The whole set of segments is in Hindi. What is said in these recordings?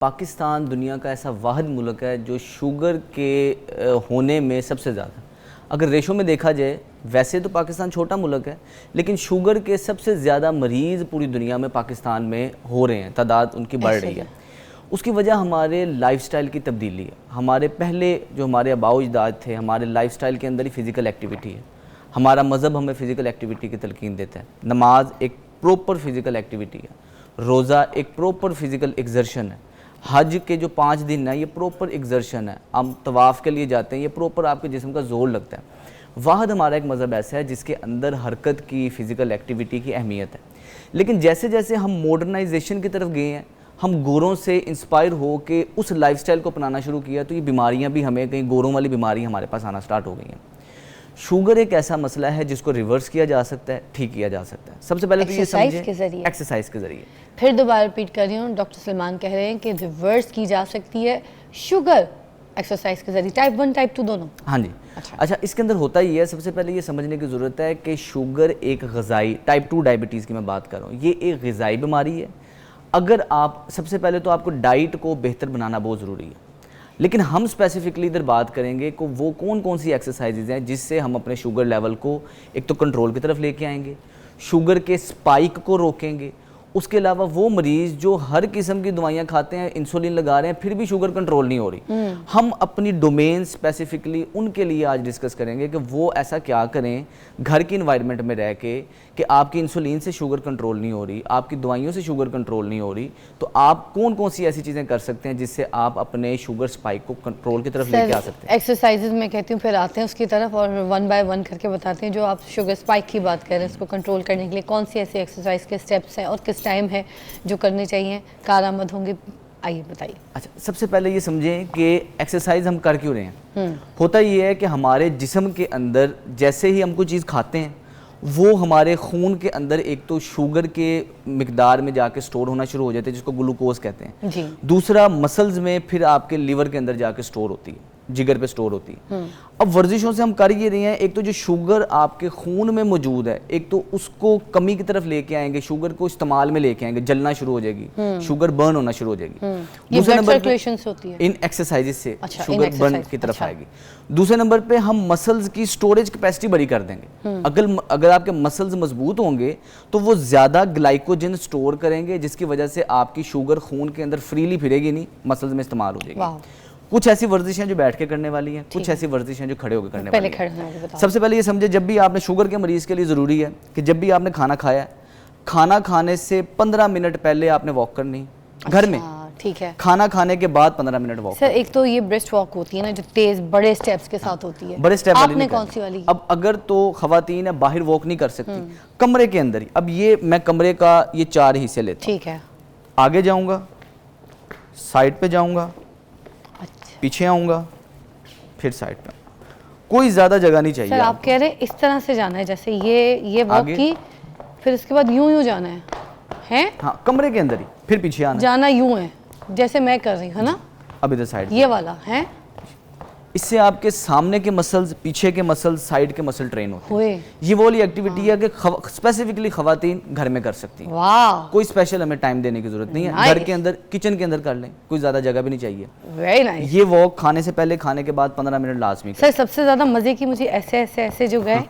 पाकिस्तान दुनिया का ऐसा वाहिद मुल्क है जो शुगर के होने में सबसे ज़्यादा, अगर रेशो में देखा जाए, वैसे तो पाकिस्तान छोटा मुल्क है लेकिन शुगर के सबसे ज़्यादा मरीज़ पूरी दुनिया में पाकिस्तान में हो रहे हैं, तादाद उनकी बढ़ रही है। उसकी वजह हमारे लाइफस्टाइल की तब्दीली है। हमारे पहले जो हमारे आबाओ अजदाद थे, हमारे लाइफस्टाइल के अंदर ही फ़िज़िकल एक्टिविटी है। हमारा मज़हब हमें फ़िज़िकल एक्टिविटी की तलकीन देता है। नमाज एक प्रॉपर फ़िज़िकल एक्टिविटी है, रोज़ा एक प्रॉपर फ़िज़िकल एक्सर्शन है, हज के जो 5 दिन है ये प्रॉपर एक्सर्शन है, हम तवाफ़ के लिए जाते हैं, ये प्रॉपर आपके जिस्म का जोर लगता है। वाहद हमारा एक मज़हब ऐसा है जिसके अंदर हरकत की, फ़िज़िकल एक्टिविटी की अहमियत है। लेकिन जैसे जैसे हम मॉडर्नाइजेशन की तरफ गए हैं, हम गोरों से इंस्पायर हो के उस लाइफस्टाइल को अपनाना शुरू किया, तो ये बीमारियां भी हमें कहीं गोरों वाली बीमारी हमारे पास आना स्टार्ट हो गई हैं। शुगर एक ऐसा मसला है जिसको रिवर्स किया जा सकता है, ठीक किया जा सकता है। सबसे पहले तो ये समझें एक्सरसाइज के जरिए। फिर दोबारा रिपीट कर रही हूँ, डॉक्टर सलमान कह रहे हैं कि रिवर्स की जा सकती है शुगर एक्सरसाइज के जरिए, टाइप 1 टाइप 2 दोनों। हाँ जी। अच्छा, इसके अंदर होता ही है, सबसे पहले ये समझने की ज़रूरत है कि शुगर एक ग़िज़ाई, टाइप 2 डायबिटीज़ की मैं बात कर रहा हूँ, ये एक ग़िज़ाई बीमारी है। अगर आप, सबसे पहले तो आपको डाइट को बेहतर बनाना बहुत ज़रूरी है, लेकिन हम स्पेसिफिकली इधर बात करेंगे कि वो कौन कौन सी एक्सरसाइजेज हैं जिससे हम अपने शुगर लेवल को एक तो कंट्रोल की तरफ लेके आएंगे, शुगर के स्पाइक को रोकेंगे। उसके अलावा वो मरीज़ जो हर किस्म की दवाइयाँ खाते हैं, इंसुलिन लगा रहे हैं, फिर भी शुगर कंट्रोल नहीं हो रही, हम अपनी डोमेन स्पेसिफिकली उनके लिए आज डिस्कस करेंगे कि वो ऐसा क्या करें घर की इन्वायरमेंट में रह के कि आपकी इंसुलिन से शुगर कंट्रोल नहीं हो रही, आपकी दवाइयों से शुगर कंट्रोल नहीं हो रही, तो आप कौन कौन सी ऐसी चीज़ें कर सकते हैं जिससे आप अपने शुगर स्पाइक को कंट्रोल की तरफ लेके आ सकते हैं। एक्सरसाइजेज मैं कहती हूँ, फिर आते हैं उसकी तरफ और 1 बाय 1 करके बताते हैं। जो आप शुगर स्पाइक की बात कर रहे हैं, उसको कंट्रोल करने के लिए कौन सी ऐसी एक्सरसाइज के स्टेप्स हैं और किस टाइम है जो करनी चाहिए, कारआमद होंगे, आइए बताइए। अच्छा, सबसे पहले ये समझें कि एक्सरसाइज हम कर क्यों रहे हैं। होता ये है कि हमारे जिस्म के अंदर जैसे ही हम कोई चीज़ खाते हैं, वो हमारे खून के अंदर एक तो शुगर के मिकदार में जाके स्टोर होना शुरू हो जाते हैं, जिसको ग्लूकोज कहते हैं जी। दूसरा मसल्स में, फिर आपके लीवर के अंदर जाके स्टोर होती है, जिगर पे स्टोर होती है। अब वर्जिशों से हम कर ये रहे हैं, एक तो जो शुगर आपके खून में मौजूद है, एक तो उसको कमी की तरफ लेके आएंगे, शुगर को इस्तेमाल में लेके आएंगे, जलना शुरू हो जाएगी, शुगर बर्न होना शुरू हो जाएगी। दूसरे नंबर होती है इन एक्सरसाइजेस से शुगर बर्न की तरफ आएगी। दूसरे नंबर पे हम मसल्स की स्टोरेज कैपेसिटी बड़ी कर देंगे। अगर आपके मसल्स मजबूत होंगे तो वो ज्यादा ग्लाइकोजन स्टोर करेंगे, जिसकी वजह से आपकी शुगर खून के अंदर फ्रीली फिरेगी नहीं, मसल्स में इस्तेमाल हो जाएगी। कुछ ऐसी वर्जिशें जो बैठ के करने वाली हैं, कुछ ऐसी वर्जिशें जो खड़े होकर करने वाली हैं। सबसे पहले ये समझे, जब भी आपने, शुगर के मरीज के लिए ज़रूरी है कि जब भी आपने खाना खाया, खाना खाने से 15 मिनट पहले आपने वॉक करनी घर में। ठीक है। खाना खाने के बाद 15 मिनट वॉक। सर, एक तो ये ब्रिस्क वॉक होती है ना, जो तेज बड़े स्टेप्स के साथ होती है, बड़े स्टेप आपने कौन सी वाली? अब अगर तो खवातीन है, बाहर वॉक नहीं कर सकती, कमरे के अंदर ही। अब ये मैं कमरे का ये 4 हिस्से लेता हूं। ठीक है। आगे जाऊंगा, साइड पे जाऊंगा, पीछे आऊंगा, फिर साइड पे। कोई ज्यादा जगह नहीं चाहिए। सर, आप कह रहे हैं इस तरह से जाना है, जैसे ये वॉक की, फिर इसके बाद यूं जाना है? हाँ, कमरे के अंदर ही, फिर पीछे आना, जाना यूं है जैसे मैं कर रही हूँ, है ना? अब इधर साइड ये वाला है। इससे आपके सामने के मसल्स, पीछे के मसल्स, साइड के मसल ट्रेन होते हैं। ये वो वाली एक्टिविटी है कि स्पेसिफिकली खवातीन घर में कर सकती हैं। वाह, कोई स्पेशल हमें टाइम देने की जरूरत नहीं है। घर के अंदर, किचन के अंदर कर लें, कोई ज्यादा जगह भी नहीं चाहिए। Very nice. ये वॉक खाने से पहले, खाने के बाद 15 मिनट लाजमी। सर, सबसे ज्यादा मजे की मुझे ऐसे जो गए,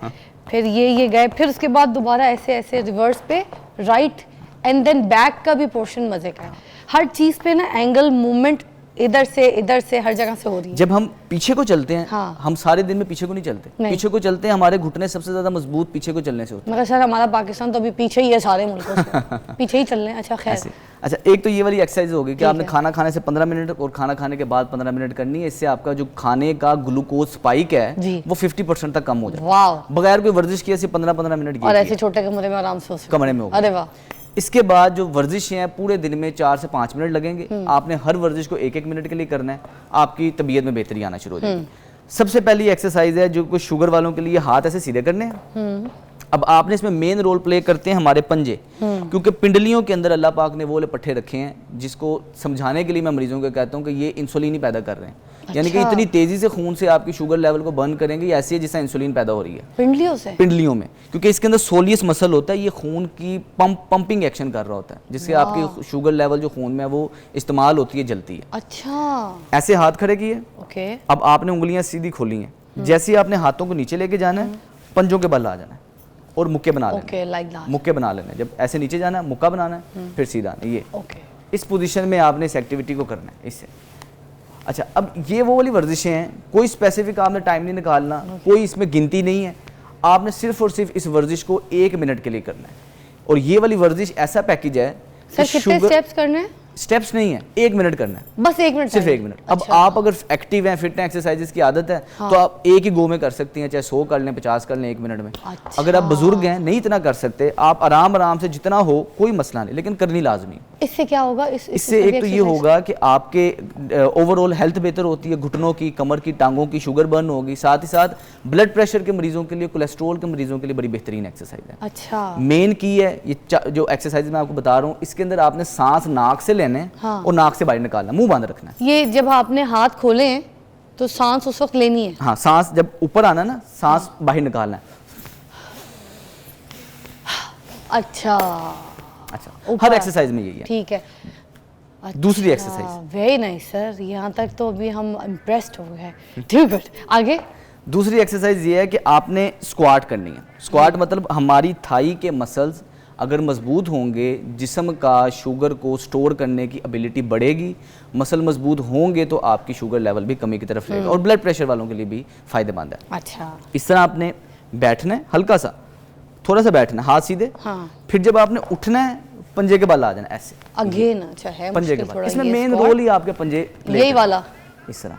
फिर ये गए, फिर उसके बाद दोबारा ऐसे रिवर्स पे, राइट एंड देन बैक का भी पोर्शन मजे का है। हर चीज पे ना एंगल मूवमेंट इधर से हर जगह से हो रही है। जब हम पीछे को चलते हैं, हाँ। हम सारे दिन में पीछे को नहीं चलते, पीछे को चलते हैं, हमारे घुटने सबसे ज्यादा मजबूत पीछे को चलने से होते हैं। मगर सर, हमारा पाकिस्तान तो अभी पीछे ही है, सारे मुल्कों से पीछे ही चल रहे हैं। अच्छा, खैर। अच्छा, एक तो ये वाली एक्सरसाइज होगी कि आपने खाना खाने से 15 मिनट और खाना खाने के बाद 15 मिनट करनी है। इससे आपका जो खाने का ग्लूकोज स्पाइक है वो 50% तक कम हो जाए, बगैर कोई वर्जिश किए, 15-15 मिनट की, और ऐसे छोटे कमरे में आराम से कमरे में होगा। अरे वाह। इसके बाद जो वर्जिश हैं, पूरे दिन में 4 से 5 मिनट लगेंगे। आपने हर वर्जिश को 1-1 मिनट के लिए करना है, आपकी तबीयत में बेहतरी आना शुरू हो जाएगी। सबसे पहली एक्सरसाइज है जो कुछ शुगर वालों के लिए, हाथ ऐसे सीधे करने हैं, अब आपने इसमें मेन रोल प्ले करते हैं हमारे पंजे, क्योंकि पिंडलियों के अंदर अल्लाह पाक ने वो वाले पट्टे रखे हैं जिसको समझाने के लिए मैं मरीजों को कहता हूँ कि ये इंसुलिन ही पैदा कर रहे हैं। यानी कि इतनी तेजी से खून से आपकी शुगर लेवल को बर्न करेंगे, ऐसी है जिससे इंसुलिन पैदा हो रही है पिंडलियों से, पिंडलियों में, क्योंकि इसके अंदर सोलियस मसल होता है, ये खून की पंपिंग एक्शन कर रहा होता है, जिससे आपकी शुगर लेवल जो खून में है वो इस्तेमाल होती है, जलती है। अच्छा, ऐसे हाथ खड़े किए, ओके, अब आपने उंगलियां सीधी खोली हैं, जैसे ही आपने हाथों को नीचे लेके जाना है, पंजों के बल आ जाना है और मुक्के बना लेने, ओके, लाइक दैट, मुक्के बना लेने। जब ऐसे नीचे जाना है, मुक्का बनाना है, फिर सीधा आना, ये ओके, इस पोजीशन में आपने इस एक्टिविटी को करना है इससे। अच्छा, अब ये वो वाली वर्जिशें हैं, कोई स्पेसिफिक आपने टाइम नहीं निकालना, कोई इसमें गिनती नहीं है, आपने सिर्फ और सिर्फ इस वर्जिश को 1 मिनट के लिए करना है। और ये वाली वर्जिश ऐसा पैकेज है, सर कितने स्टेप्स करने हैं? स्टेप्स नहीं है, 1 मिनट करना है, बस 1 मिनट, सिर्फ 1 मिनट। अब आप अगर एक्टिव हैं, फिट हैं, एक्सरसाइजेस की आदत है, तो आप एक ही गो में कर सकती हैं, चाहे 100 कर लें, 50 कर लें 1 मिनट में। अच्छा। अगर आप बुजुर्ग हैं, नहीं इतना कर सकते, आप आराम आराम से जितना हो, कोई मसला नहीं, लेकिन करनी लाजमी। इससे क्या होगा? इससे एक तो ये होगा कि आपके ओवरऑल हेल्थ बेहतर होती है, घुटनों की, कमर की, टांगों की शुगर बर्न होगी, साथ ही साथ ब्लड प्रेशर के मरीजों के लिए, कोलेस्ट्रोल के मरीजों के लिए बड़ी बेहतरीन एक्सरसाइज है। अच्छा, मेन की है ये जो एक्सरसाइज मैं आपको बता रहा हूँ, इसके अंदर आपने सांस नाक से लेने और नाक से बाहर निकालना, मुंह बंद रखना है। ये जब आपने हाथ खोले हैं तो सांस उस वक्त लेनी है? हाँ, सांस जब ऊपर आना ना, सांस बाहर निकालना है। अच्छा, हर एक्सरसाइज में यही है। ठीक है। दूसरी एक्सरसाइज, वेरी नाइस सर, यहाँ तक तो अभी हम इम्प्रेस्ड हो गए। ठीक है, आगे। दूसरी एक्सरसाइज ये है कि आपने स्क्वाट करनी है। स्क्वाट मतलब हमारी थाई के मसल्स अगर मजबूत होंगे, जिस्म का शुगर को स्टोर करने की एबिलिटी बढ़ेगी, मसल मजबूत होंगे तो आपकी शुगर लेवल भी कमी की तरफ रहेगा, और ब्लड प्रेशर वालों के लिए भी फायदेमंद है। अच्छा, इस तरह आपने बैठना है, हल्का सा थोड़ा सा बैठना, हाथ सीधे। हाँ। फिर जब आपने उठना है, पंजे के बल आ जाना ऐसे, अगेन अच्छा है पंजे के मुश्किल बल। थोड़ा इसमें ये मेन squat। रोल ही आपके पंजे यही वाला, इस तरह।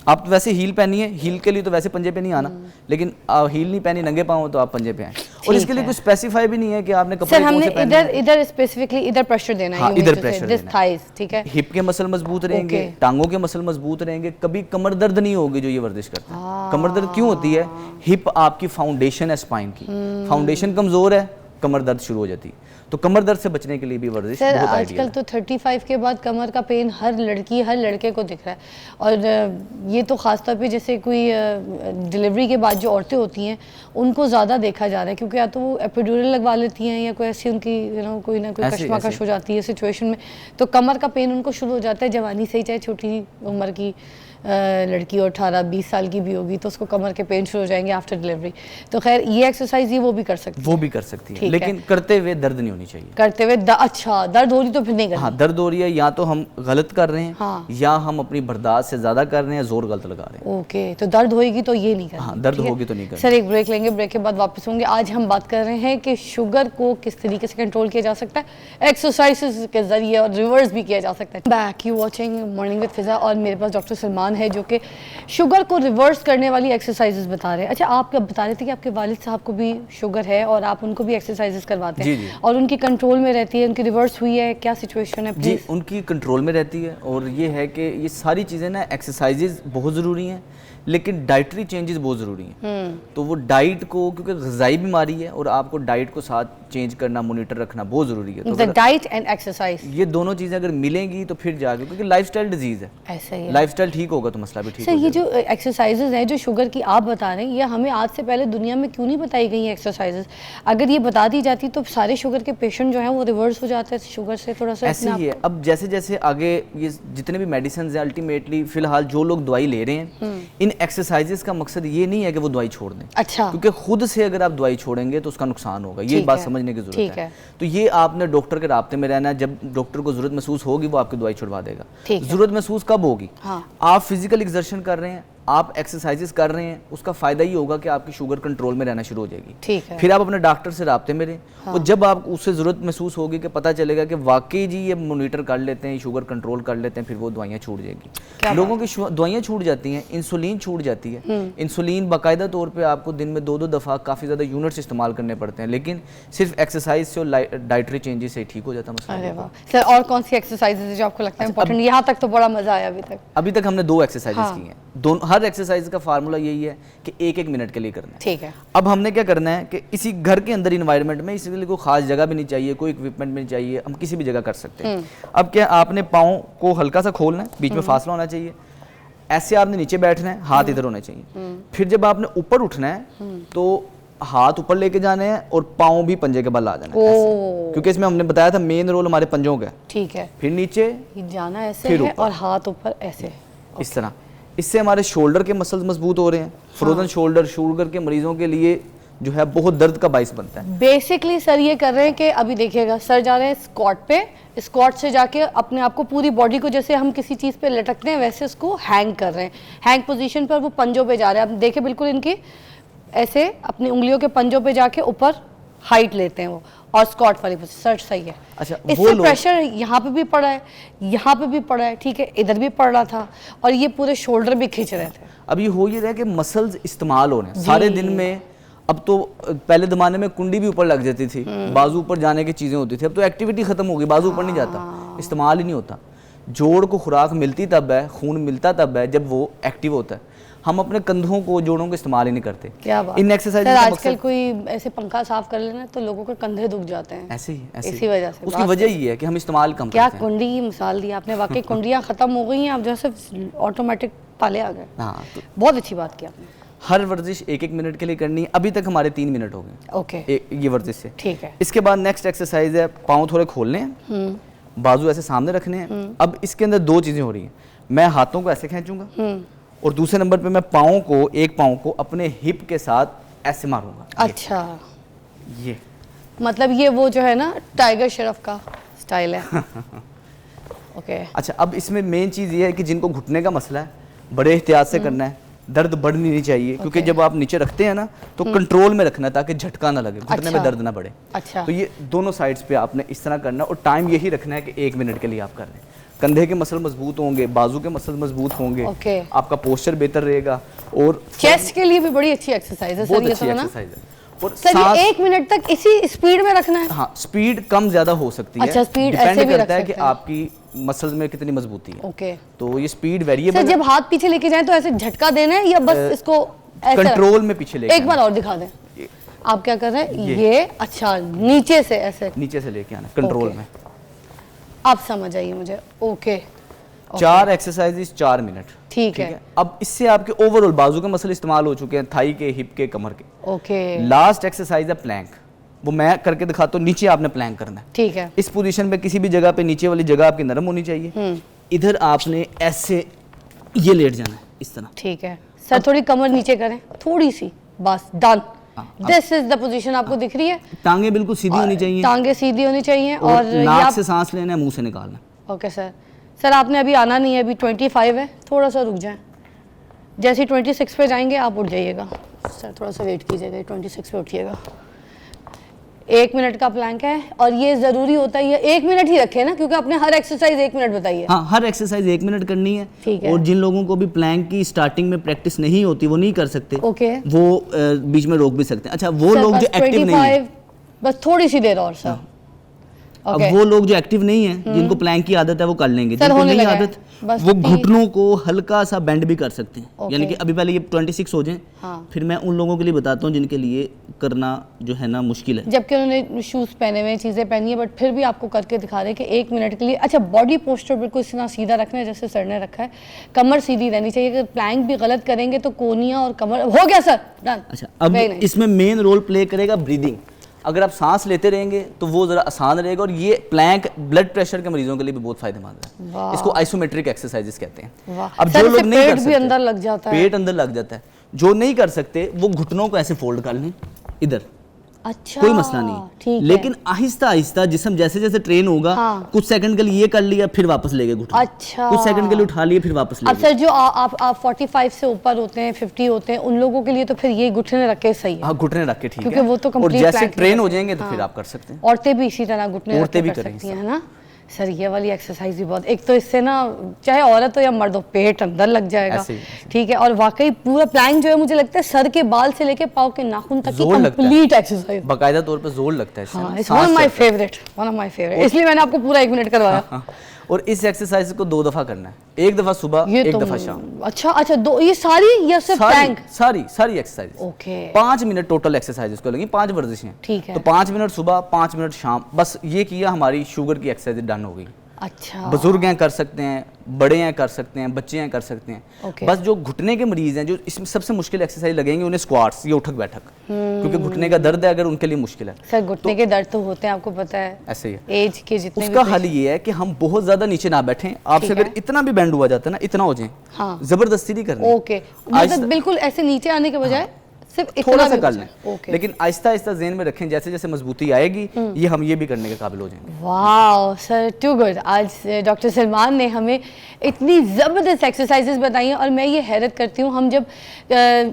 आप तो वैसे हील पहनी है, हील के लिए तो वैसे पंजे पे नहीं आना, लेकिन हील नहीं पहनी, नंगे पाँव तो आप पंजे पे आए। और इसके लिए कुछ स्पेसिफाई भी नहीं है कि आपने कपड़े सर हमने कौन से पहने हैं। इधर स्पेसिफिकली इधर प्रेशर देना है, हाँ, इधर प्रेशर दिस देना थाइज, ठीक है। हिप के मसल मजबूत रहेंगे, Okay. टांगों के मसल मजबूत रहेंगे, कभी कमर दर्द नहीं होगी जो ये वर्जिश करते हैं। कमर दर्द क्यों होती है? हिप आपकी फाउंडेशन है स्पाइन की, फाउंडेशन कमजोर है, कमर दर्द शुरू हो जाती है। तो कमर दर्द से बचने के लिए भी वर्जिश सर बहुत आजकल आइडियल है। तो 35 के बाद कमर का पेन हर लड़की हर लड़के को दिख रहा है, और ये तो ख़ासतौर पे जैसे कोई डिलीवरी के बाद जो औरतें होती हैं उनको ज़्यादा देखा जा रहा है, क्योंकि या तो वो एपिड्यूरल लगवा लेती हैं या कोई ऐसी उनकी कोई ना कोई कशमकश हो जाती है सिचुएशन में, तो कमर का पेन उनको शुरू हो जाता है जवानी से ही, चाहे छोटी उम्र की लड़की और 18-20 साल की भी होगी तो उसको कमर के पेन शुरू हो जाएंगे आफ्टर डिलीवरी। तो खैर ये एक्सरसाइज ये वो भी कर सकती है, वो भी कर सकती है, लेकिन करते हुए दर्द नहीं होनी चाहिए। करते हुए अच्छा, दर्द हो रही तो फिर नहीं करनी। हाँ, दर्द हो रही है, या तो हम गलत कर रहे हैं, हाँ। या हम अपनी बर्दाश्त से ज्यादा कर रहे हैं, जोर गलत लगा रहे हैं। ओके, तो दर्द होएगी तो ये नहीं करना। हाँ, दर्द होगी तो नहीं करना। सर एक ब्रेक लेंगे, ब्रेक के बाद वापस होंगे। आज हम बात कर रहे हैं कि शुगर को किस तरीके से कंट्रोल किया जा सकता है, एक्सरसाइजेस के जरिए, और रिवर्स भी किया जा सकता है। Back you watching morning with Fiza, और मेरे पास डॉक्टर सलमान है जो कि शुगर को रिवर्स करने वाली एक्सरसाइजेस बता रहे हैं। अच्छा, आप क्या बता रहे थे कि आपके वालिद साहब को भी शुगर है और आप उनको भी एक्सरसाइजेस करवाते हैं? जी। और उनकी कंट्रोल में रहती है, उनकी रिवर्स हुई है, क्या सिचुएशन है जी, प्लीज? उनकी कंट्रोल में रहती है, और ये है कि ये सारी चीज़ें ना, एक्सरसाइजेज बहुत ज़रूरी हैं, लेकिन डाइटरी चेंजेस बहुत ज़रूरी हैं। तो वो डाइट को, क्योंकि ग़िज़ाई बीमारी है और आपको डाइट को साथ चेंज करना, मॉनिटर रखना बहुत ज़रूरी है। तो डाइट एंड एक्सरसाइज, ये दोनों चीज़ें अगर मिलेंगी तो फिर जाके, क्योंकि लाइफस्टाइल डिजीज़ है, ऐसा ही है। लाइफस्टाइल ठीक होगा तो मसला भी ठीक सर होगा। ये जो एक्सरसाइजेज हैं जो शुगर की आप बता रहे हैं, ये हमें आज से पहले दुनिया में क्यों नहीं बताई गई हैं एक्सरसाइजेज? अगर ये बता दी जाती तो सारे शुगर के पेशेंट जो हैं वो रिवर्स हो जाते हैं शुगर से थोड़ा सा। ऐसे ही है। अब जैसे जैसे आगे ये जितने भी मेडिसिन हैं, अल्टीमेटली फिलहाल जो लोग दवाई ले रहे हैं, इन एक्सरसाइजेज का मकसद ये नहीं है कि वो दवाई छोड़ दें। अच्छा, क्योंकि खुद से अगर आप दवाई छोड़ेंगे तो उसका नुकसान होगा, ये बात समझने की जरूरत है। तो ये आपने डॉक्टर के राब्ते में रहना है, जब डॉक्टर को जरूरत महसूस होगी वो आपकी दवाई छुड़वा देगा। जरूरत महसूस कब होगी? हाँ। आप फिजिकल एक्सर्शन कर रहे हैं, आप एक्सरसाइजेस कर रहे हैं, उसका फायदा ये होगा कि आपकी शुगर कंट्रोल में रहना शुरू हो जाएगी। ठीक है। फिर आप अपने डॉक्टर से राब्ते में रहें, और जब आप उससे जरूरत महसूस होगी कि पता चलेगा कि वाकई जी ये मॉनिटर कर लेते हैं, शुगर कंट्रोल कर लेते हैं, फिर वो दवाइयाँ छूट जाएगी। लोगों की दवाइयाँ छूट जाती हैं, इंसुलिन छूट जाती है। इंसुलिन बाकायदा तौर पर आपको दिन में 2-2 दफ़ा काफ़ी ज़्यादा यूनिट्स इस्तेमाल करने पड़ते हैं, लेकिन सिर्फ एक्सरसाइज से और डाइटरी चेंजेस से ठीक हो जाता है मसला। अरे वाह सर, और कौन सी एक्सरसाइजेज जो आपको लगता है इंपॉर्टेंट? यहाँ तक तो बड़ा मजा आया अभी तक। अभी तक हमने 2 एक्सरसाइजेस की हैं। दोनों, हर एक्सरसाइज का फार्मूला यही है कि 1-1 मिनट के लिए करना है। ठीक है। अब हमने क्या करना है कि इसी घर के अंदर इन्वायरमेंट में, इसके लिए कोई खास जगह भी नहीं चाहिए, कोई इक्विपमेंट भी नहीं चाहिए, हम किसी भी जगह कर सकते हैं। अब क्या, आपने पाँव को हल्का सा खोलना है, बीच में फासला होना चाहिए, ऐसे आपने नीचे बैठना है, हाथ इधर होने चाहिए। फिर जब आपने ऊपर उठना है तो हाथ ऊपर लेके जाने हैं और पाँव भी पंजे के बल आ जाना है ऐसे। क्योंकि इसमें हमने बताया था मेन रोल हमारे पंजों का है। ठीक है। फिर नीचे जाना ऐसे फिर है ऊपर। और हाथ ऊपर ऐसे, इस तरह। इससे हमारे शोल्डर के मसल्स मजबूत हो रहे हैं। फ्रोजन शोल्डर शुगर के मरीजों के लिए जो है बहुत दर्द का बाइस बनता है। बेसिकली सर ये कर रहे हैं कि अभी देखिएगा, सर जा रहे हैं स्क्वाट पे, स्क्वाट से जाके अपने आप को, पूरी बॉडी को जैसे हम किसी चीज़ पे लटकते हैं वैसे उसको हैंग कर रहे हैं। हैंग पोजीशन पर वो पंजों पे जा रहे हैं। आप देखिए बिल्कुल इनकी ऐसे अपनी उंगलियों के पंजों पे जाके ऊपर हाइट लेते हैं वो, और स्क्वाट वाली पोजीशन। सर सही है। अच्छा, इससे प्रेशर यहाँ पे भी पड़ा है, यहाँ पे भी पड़ा है, ठीक है, इधर भी पड़ रहा था, और ये पूरे शोल्डर भी खींच रहे थे। अब ये हो ये रहा है कि मसल्स इस्तेमाल हो रहे हैं सारे दिन में। अब तो पहले ज़माने में कुंडी भी ऊपर लग जाती थी, बाजू ऊपर जाने की चीज़ें होती थी। अब तो एक्टिविटी ख़त्म हो गई, बाजू ऊपर नहीं जाता, इस्तेमाल ही नहीं होता। जोड़ को खुराक मिलती तब है, खून मिलता तब है जब वो एक्टिव होता है। हम अपने कंधों को, जोड़ों को इस्तेमाल ही नहीं करते। क्या बात। इन एक्सरसाइज सर आजकल कोई ऐसे पंखा साफ कर लेना तो लोगों के कंधे दुख जाते हैं। ऐसे ही इसी वजह से। उसकी वजह ये है कि हम इस्तेमाल कम क्या करते हैं। कुंडी की मिसाल दी आपने, वाकई कुंडियाँ खत्म हो गई हैं, आप जैसे ऑटोमेटिक ताले आ गए। हाँ, तो बहुत अच्छी बात की आपने। हर वर्जिश 1-1 मिनट के लिए करनी है। अभी तक हमारे 3 मिनट हो गए ओके, ये वर्जिश से। ठीक है। इसके बाद नेक्स्ट एक्सरसाइज है, पाँव थोड़े खोलने हैं, बाजू ऐसे सामने रखने हैं। अब इसके अंदर 2 चीज़ें हो रही हैं। मैं हाथों को ऐसे खींचूंगा और दूसरे नंबर पे मैं एक पाँव को अपने हिप के साथ ऐसे मारूंगा। अच्छा, ये मतलब ये वो जो है ना टाइगर श्रॉफ का स्टाइल है। ओके। अच्छा, अब इसमें मेन चीज़ ये है कि जिनको घुटने का मसला है, बड़े एहतियात से करना है, दर्द बढ़नी नहीं चाहिए। क्योंकि जब आप नीचे रखते हैं ना तो कंट्रोल में रखना है ताकि झटका ना लगे, घुटने में दर्द ना बढ़े। अच्छा। तो ये दोनों साइड्स पे आपने इस तरह करना है और टाइम यही रखना है कि 1 मिनट के लिए आप कर रहे हैं। कंधे के मसल मजबूत होंगे, बाजू के मसल मजबूत होंगे, आपका पोस्चर बेहतर रहेगा। और चेस्ट के लिए भी बड़ी अच्छी एक्सरसाइज है सर, बहुत ये अच्छी तो ना एक्सरसाइज है। और सर ये 1 मिनट तक इसी स्पीड में रखना है? हाँ, स्पीड कम ज्यादा हो सकती है। अच्छा, स्पीड डिपेंड ऐसे भी करता है रख कि सकते हैं। आपकी मसल्स में कितनी मजबूती है। ओके। तो ये स्पीड वेरिएबल सर जब हाथ पीछे लेके जाएं तो ऐसे झटका देना है या बस इसको ऐसे कंट्रोल में पीछे लेके एक बार और दिखा दें। आप क्या कर रहे हैं? ये अच्छा, नीचे से ऐसे नीचे से लेके आना कंट्रोल में। आप समझ आइए मुझे। ओके। 4 exercises 4 minute. ठीक है। अब इससे आपके ओवरऑल बाजू के मसल इस्तेमाल हो चुके हैं, थाई के, हिप के, कमर के। ओके। लास्ट एक्सरसाइज है प्लैंक। वो मैं करके दिखाता हूँ। नीचे आपने प्लैंक करना है। ठीक है। इस पोजीशन पे किसी भी जगह पे, नीचे वाली जगह आपकी नरम होनी चाहिए। इधर आपने ऐसे ये लेट जाना है इस तरह। ठीक है सर, थोड़ी कमर नीचे करें, थोड़ी सी, बस done. This is the position आपको दिख रही है। टांगे बिल्कुल सीधी होनी चाहिए, टांगे सीधी होनी चाहिए और नाक से सांस लेना है, मुंह से निकालना। Okay sir. सर आपने अभी आना नहीं है, अभी 25 है, थोड़ा सा रुक जाएं। जैसे 26 पे जाएंगे आप उठ जाइएगा। सर थोड़ा सा वेट कीजिएगा, 26 पे उठिएगा। 1 मिनट का प्लैंक है और ये ज़रूरी होता है, ये 1 मिनट ही रखें ना, क्योंकि आपने हर एक्सरसाइज 1 मिनट बताई है। हाँ, हर एक्सरसाइज 1 मिनट करनी है। ठीक है। और जिन लोगों को भी प्लैंक की स्टार्टिंग में प्रैक्टिस नहीं होती, वो नहीं कर सकते। ओके। वो बीच में रोक भी सकते हैं। अच्छा, वो लोग जो एक्टिव नहीं है, बस थोड़ी सी देर और सर। अब वो लोग जो एक्टिव नहीं है, जिनको प्लैंक की आदत है, वो कर लेंगे। जिनको नहीं आदत, वो घुटनों को हल्का सा बेंड भी कर सकते हैं। यानी कि अभी पहले ये 26 हो जाए, फिर मैं उन लोगों के लिए बताता हूँ जिनके लिए करना जो है ना मुश्किल है। जबकि उन्होंने शूज पहने हुए, चीजें पहनी है, बट फिर भी आपको करके दिखा रहे हैं कि 1 मिनट के लिए। अच्छा, बॉडी पोस्चर बिल्कुल इतना सीधा रखना है जैसे सर ने रखा है, कमर सीधी रहनी चाहिए। अगर प्लैंक भी गलत करेंगे तो कोनिया और कमर हो गया सर, डन। अच्छा, अब इसमें मेन रोल प्ले करेगा ब्रीदिंग। अगर आप सांस लेते रहेंगे तो वो जरा आसान रहेगा। और ये प्लैंक ब्लड प्रेशर के मरीजों के लिए भी बहुत फायदेमंद है। इसको आइसोमेट्रिक एक्सरसाइजेस कहते हैं। अब जो लोग नहीं कर सकते, पेट अंदर लग जाता है। पेट अंदर लग जाता है। जो नहीं कर सकते वो घुटनों को ऐसे फोल्ड कर लें इधर। अच्छा, कोई मसला नहीं, लेकिन आहिस्ता आहिस्ता जिस्म जैसे जैसे ट्रेन होगा, कुछ सेकंड के लिए ये कर लिया, फिर वापस ले गए घुटना। अच्छा, कुछ सेकंड के लिए उठा लिए, फिर वापस ले गए। अब सर जो आप 45 से ऊपर होते हैं, 50 होते हैं, उन लोगों के लिए तो फिर ये घुटने रख के सही है। हाँ, घुटने रख के ठीक है, क्योंकि वो तो और जैसे ट्रेन हो जाएंगे तो फिर आप कर सकते हैं। औरतें भी इसी तरह घुटने रख के कर सकती हैं, है ना सर। ये वाली एक्सरसाइज भी बहुत, एक तो इससे ना चाहे औरत हो या मर्द हो, पेट अंदर लग जाएगा। ठीक है। और वाकई पूरा प्लैंक जो है, मुझे लगता है सर के बाल से लेके पाँव के नाखून तक की कंप्लीट एक्सरसाइज, बाकायदा तौर पे जोर लगता है। वन ऑफ माय फेवरेट, इसलिए मैंने आपको पूरा 1 मिनट करवाया। और इस एक्सरसाइज को 2 दफ़ा करना है, एक दफ़ा सुबह, एक दफ़ा शाम। अच्छा अच्छा, दो ये सारी या सिर्फ टैंक? सारी exercise. Okay. 5 minute total exercise इसको लगी, 5 वर्जिशें। ठीक है। तो 5 मिनट सुबह, 5 मिनट शाम, बस ये किया, हमारी शुगर की एक्सरसाइज डन हो गई। अच्छा। बुजुर्ग हैं कर सकते हैं, बड़े हैं कर सकते हैं, बच्चे हैं कर सकते हैं। Okay. बस जो घुटने के मरीज हैं, जो इसमें सबसे मुश्किल एक्सरसाइज लगेंगे उन्हें स्क्वाट्स, ये उठक बैठक, क्योंकि घुटने का दर्द है, अगर उनके लिए मुश्किल है। सर घुटने के दर्द तो होते हैं, आपको पता है, ऐसे ही है। एज के जितने उसका भी हल ये है कि हम बहुत ज्यादा नीचे ना बैठें, आपसे अगर इतना भी बैंड हुआ जाता है ना, इतना हो जाए, हाँ। जबरदस्ती नहीं करनी। ओके, मतलब बिल्कुल ऐसे नीचे आने के बजाय सिर्फ थोड़ा इतना सा भी कर बचा लें, है। ओके। लेकिन आहिस्ता आहिस्ता ज़हन में रखें, जैसे जैसे मजबूती आएगी ये हम ये भी करने के काबिल हो जाएंगे। वाह सर, टू गुड। आज डॉक्टर सलमान ने हमें इतनी ज़बरदस्त एक्सरसाइजेज बताई हैं, और मैं ये हैरत करती हूँ, हम जब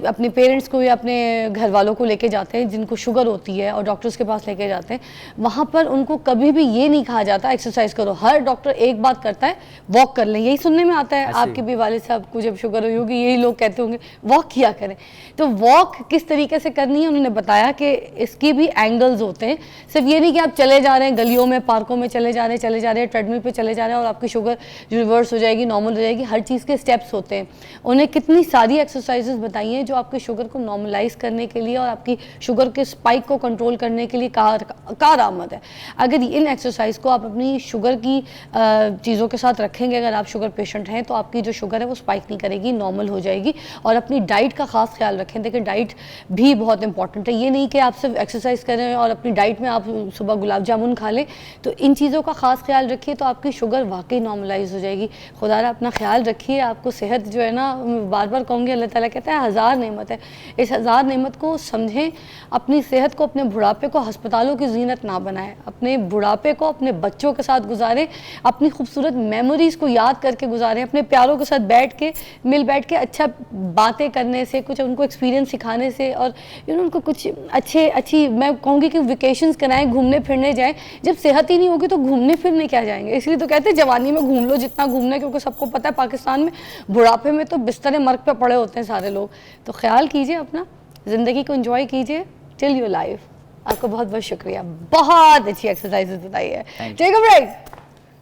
अपने पेरेंट्स को या अपने घर वालों को लेके जाते हैं जिनको शुगर होती है और डॉक्टर्स के पास लेके जाते हैं, वहाँ पर उनको कभी भी ये नहीं कहा जाता एक्सरसाइज करो। हर डॉक्टर एक बात करता है, वॉक कर लें, यही सुनने में आता है। आपके भी वालिद साहब को जब शुगर हुई होगी, यही लोग कहते होंगे वॉक किया करें। तो वॉक किस तरीके से करनी है उन्होंने बताया कि इसकी भी एंगल्स होते हैं। सिर्फ ये नहीं कि आप चले जा रहे हैं गलियों में, पार्कों में चले जा रहे हैं, ट्रेडमिल पे चले जा रहे हैं और आपकी शुगर रिवर्स हो जाएगी, नॉर्मल हो जाएगी। हर चीज़ के स्टेप्स होते हैं। उन्हें कितनी सारी एक्सरसाइजेज बताई हैं जो आपके शुगर को नॉर्मलाइज करने के लिए और आपकी शुगर के स्पाइक को कंट्रोल करने के लिए कारआमद है। अगर इन एक्सरसाइज को आप अपनी शुगर की चीज़ों के साथ रखेंगे, अगर आप शुगर पेशेंट हैं, तो आपकी जो शुगर है वो स्पाइक नहीं करेगी, नॉर्मल हो जाएगी। और अपनी डाइट का खास ख्याल रखें। देखिए डाइट भी बहुत इंपॉर्टेंट है, ये नहीं कि आप सिर्फ एक्सरसाइज करें और अपनी डाइट में आप सुबह गुलाब जामुन खा लें। तो इन चीज़ों का खास ख्याल रखिए, तो आपकी शुगर वाकई नॉर्मलाइज हो जाएगी। खुदारा अपना ख्याल रखिए। आपको सेहत जो है ना, बार बार कहूँगी, अल्लाह ताला कहता है 1000 नेमत है, इस 1000 नेमत को समझें। अपनी सेहत को, अपने बुढ़ापे को अस्पतालों की जीनत ना बनाएं। अपने बुढ़ापे को अपने बच्चों के साथ गुजारें, अपनी खूबसूरत मेमोरीज़ को याद करके गुजारें, अपने प्यारों के साथ बैठ के बैठ के अच्छा बातें करने से, कुछ उनको एक्सपीरियंस सिखाने से, और उनको कुछ अच्छी मैं कहूँगी कि वेकेशंस कराएं, घूमने फिरने जाएं। जब सेहत ही नहीं होगी तो घूमने फिरने क्या जाएंगे। इसलिए तो कहते हैं जवानी में घूम लो जितना घूमना है, क्योंकि सबको पता है पाकिस्तान में बुढ़ापे में तो बिस्तर मर्ग पे पड़े होते हैं सारे लोग। तो ख्याल कीजिए अपना, ज़िंदगी को एंजॉय कीजिए टिल योर लाइफ। आपका बहुत बहुत शुक्रिया, बहुत अच्छी एक्सरसाइजेज बताई है। Take a break.